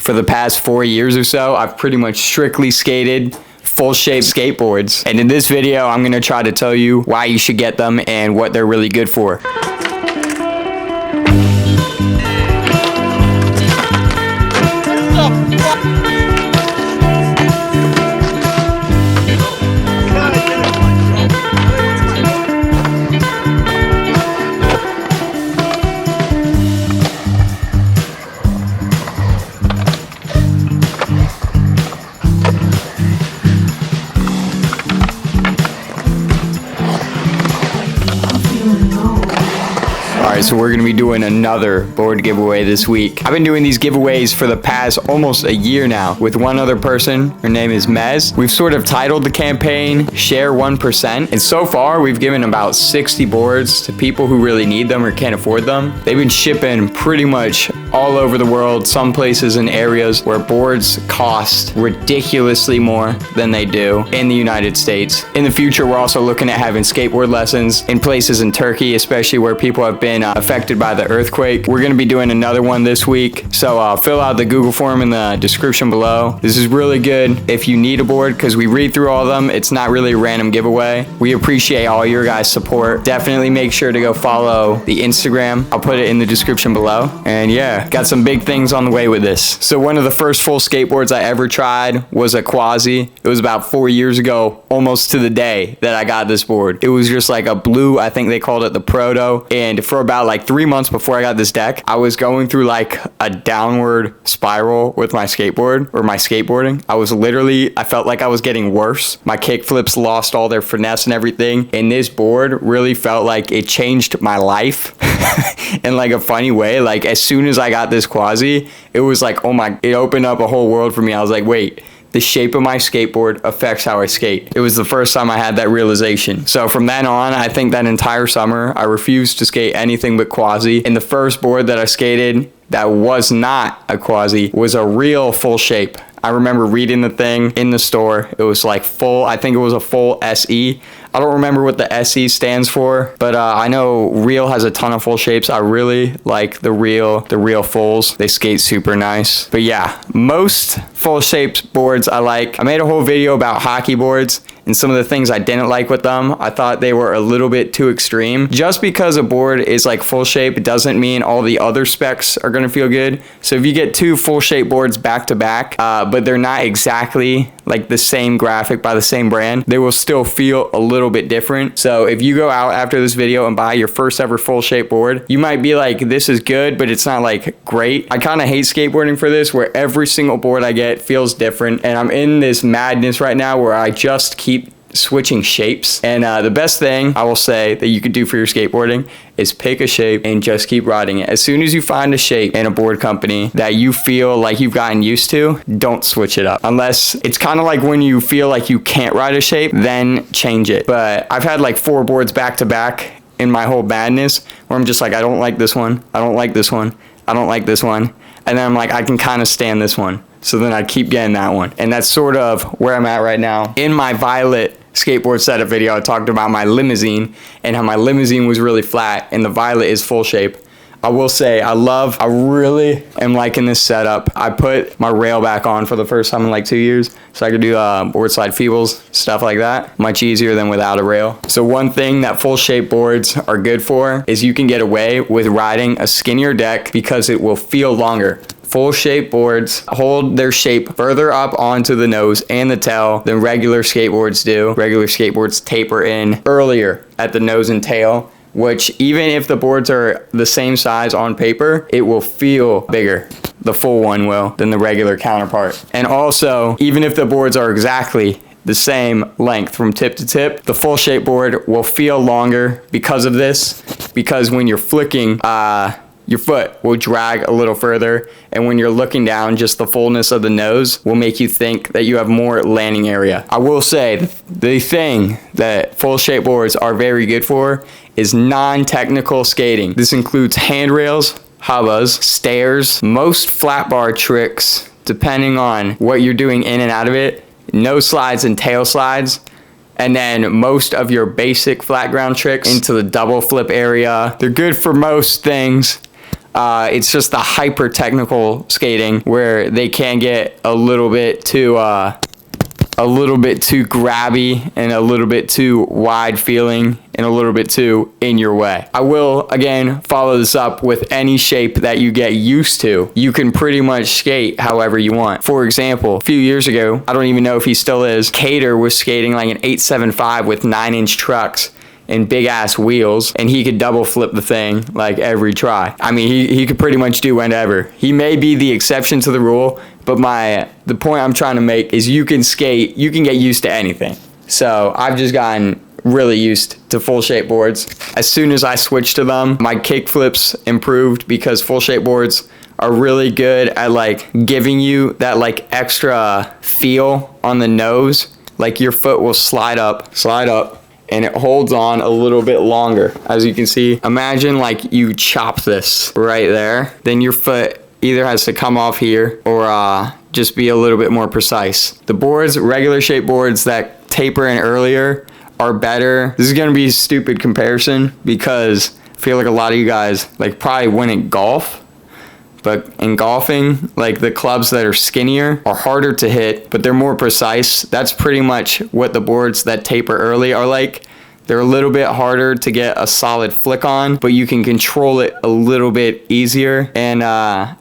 For the past 4 years or so, I've pretty much strictly skated full shape skateboards. And in this video, I'm gonna try to tell you why you should get them and what they're really good for. Alright, so we're going to be doing another board giveaway this week. I've been doing these giveaways for the past almost a year now with one other person. Her name is Mez. We've sort of titled the campaign Share 1%, and so far we've given about 60 boards to people who really need them or can't afford them. They've been shipping pretty much all over the world, some places and areas where boards cost ridiculously more than they do in the United States. In the future, we're also looking at having skateboard lessons in places in Turkey, especially where people have been affected by the earthquake. We're going to be doing another one this week, so fill out the Google form in the description below. This is really good if you need a board because we read through all of them. It's not really a random giveaway. We appreciate all your guys' support. Definitely make sure to go follow the Instagram. I'll put it in the description below. And yeah, got some big things on the way with this. So one of the first full skateboards I ever tried was a Quasi. It was about 4 years ago, almost to the day that I got this board. It was just like a blue, I think they called it the Proto. And for about like 3 months before I got this deck, I was going through like a downward spiral with my skateboard or my skateboarding. I felt like I was getting worse. My kick flips lost all their finesse and everything. And this board really felt like it changed my life in like a funny way. Like as soon as I got this Quasi, it was like, oh my, it opened up a whole world for me. I was like, wait, the shape of my skateboard affects how I skate. It was the first time I had that realization. So from then on, I think that entire summer, I refused to skate anything but Quasi. And the first board that I skated that was not a Quasi was a real full shape. I remember reading the thing in the store. It was like full, I think it was a full SE. I don't remember what the SE stands for, but I know Real has a ton of full shapes. I really like the Real fulls. They skate super nice. But yeah, most full shaped boards I like. I made a whole video about hockey boards and some of the things I didn't like with them. I thought they were a little bit too extreme. Just because a board is like full shape, it doesn't mean all the other specs are gonna feel good. So if you get two full shape boards back to back, but they're not exactly like the same graphic by the same brand, they will still feel a little bit different. So if you go out after this video and buy your first ever full shape board, you might be like, this is good, but it's not like great. I kind of hate skateboarding for this, where every single board I get feels different. And I'm in this madness right now where I just keep switching shapes. And the best thing I will say that you could do for your skateboarding is pick a shape and just keep riding it. As soon as you find a shape in a board company that you feel like you've gotten used to, don't switch it up. Unless it's kind of like when you feel like you can't ride a shape, then change it. But I've had like 4 boards back to back in my whole madness where I'm just like, I don't like this one. I don't like this one. I don't like this one. And then I'm like, I can kind of stand this one. So then I keep getting that one. And that's sort of where I'm at right now. In my Violet skateboard setup video, I talked about my limousine and how my limousine was really flat and the Violet is full shape. I will say I really am liking this setup. I put my rail back on for the first time in like 2 years, so I could do board slide feebles, stuff like that. Much easier than without a rail. So one thing that full shape boards are good for is you can get away with riding a skinnier deck because it will feel longer. Full shape boards hold their shape further up onto the nose and the tail than regular skateboards do. Regular skateboards taper in earlier at the nose and tail, which even if the boards are the same size on paper, it will feel bigger. The full one will than the regular counterpart. And also, even if the boards are exactly the same length from tip to tip, the full shape board will feel longer because of this, because when you're flicking, your foot will drag a little further, and when you're looking down, just the fullness of the nose will make you think that you have more landing area. I will say the thing that full shape boards are very good for is non-technical skating. This includes handrails, hubbas, stairs, most flat bar tricks, depending on what you're doing in and out of it, no slides and tail slides, and then most of your basic flat ground tricks into the double flip area. They're good for most things. It's just the hyper technical skating where they can get a little bit too grabby and a little bit too wide feeling and a little bit too in your way. I will again follow this up with any shape that you get used to. You can pretty much skate however you want. For example, a few years ago, I don't even know if he still is, Cater was skating like an 875 with 9-inch trucks and big ass wheels, and he could double flip the thing like every try. I mean, he could pretty much do whatever. He may be the exception to the rule, but the point I'm trying to make is you can skate, you can get used to anything. So I've just gotten really used to full shape boards. As soon as I switched to them, my kick flips improved because full shape boards are really good at like giving you that like extra feel on the nose. Like your foot will slide up, and it holds on a little bit longer. As you can see, imagine like you chop this right there, then your foot either has to come off here or just be a little bit more precise. The boards, regular shape boards that taper in earlier are better. This is gonna be a stupid comparison because I feel like a lot of you guys like probably win at golf. But in golfing, like the clubs that are skinnier are harder to hit, but they're more precise. That's pretty much what the boards that taper early are like. They're a little bit harder to get a solid flick on, but you can control it a little bit easier and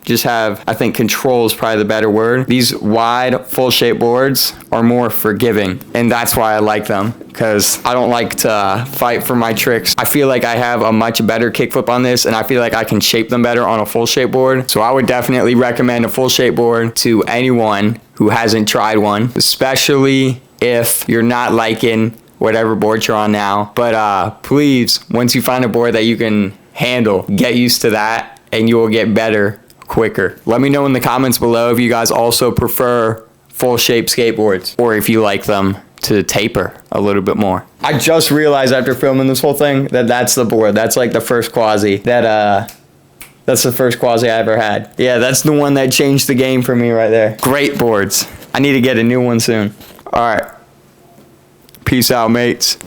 just have, I think control is probably the better word. These wide full shape boards are more forgiving, and that's why I like them, because I don't like to fight for my tricks. I feel like I have a much better kickflip on this, and I feel like I can shape them better on a full shape board. So I would definitely recommend a full shape board to anyone who hasn't tried one, especially if you're not liking whatever board you're on now. But please, once you find a board that you can handle, get used to that and you will get better quicker. Let me know in the comments below if you guys also prefer full shape skateboards or if you like them to taper a little bit more. I just realized after filming this whole thing that that's the board. That's like the first Quasi that's the first Quasi I ever had. Yeah, that's the one that changed the game for me right there. Great boards. I need to get a new one soon. All right. Peace out, mates.